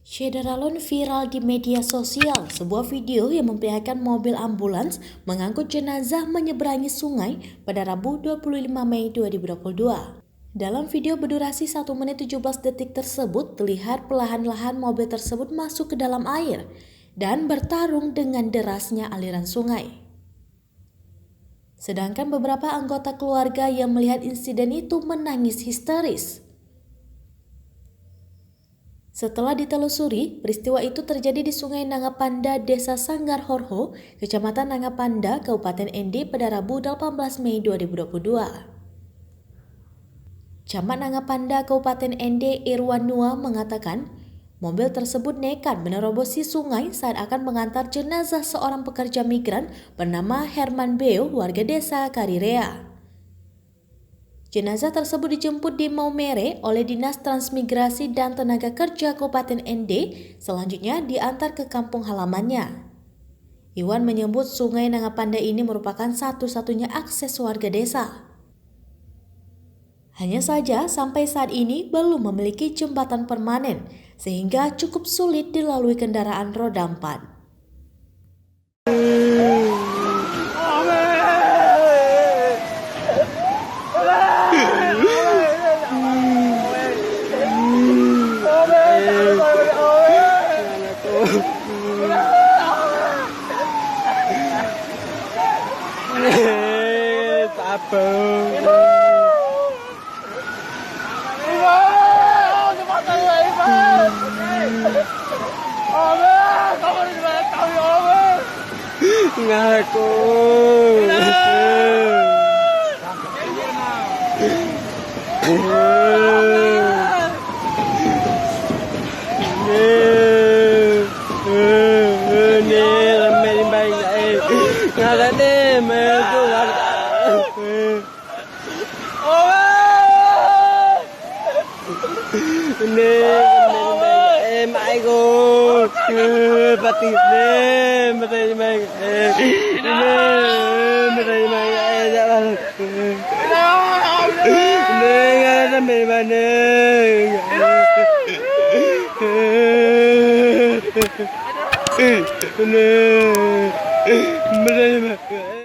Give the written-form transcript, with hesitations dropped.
Syederalun viral di media sosial, sebuah video yang memperlihatkan mobil ambulans mengangkut jenazah menyeberangi sungai pada Rabu 25 Mei 2022. Dalam video berdurasi 1 menit 17 detik tersebut, terlihat perlahan-lahan mobil tersebut masuk ke dalam air dan bertarung dengan derasnya aliran sungai. Sedangkan beberapa anggota keluarga yang melihat insiden itu menangis histeris. Setelah ditelusuri, peristiwa itu terjadi di Sungai Nangapanda, Desa Sanggar Horho, Kecamatan Nangapanda, Kabupaten ND pada Rabu 18 Mei 2022. Camat Nangapanda, Kabupaten ND, Irwan Nua mengatakan, mobil tersebut nekat menerobosi sungai saat akan mengantar jenazah seorang pekerja migran bernama Herman Beo, warga desa Karirea. Jenazah tersebut dijemput di Maumere oleh Dinas Transmigrasi dan Tenaga Kerja Kabupaten ND, selanjutnya diantar ke kampung halamannya. Iwan menyebut Sungai Nangapanda ini merupakan satu-satunya akses warga desa. Hanya saja sampai saat ini belum memiliki jembatan permanen, sehingga cukup sulit dilalui kendaraan roda 4. Ngaku.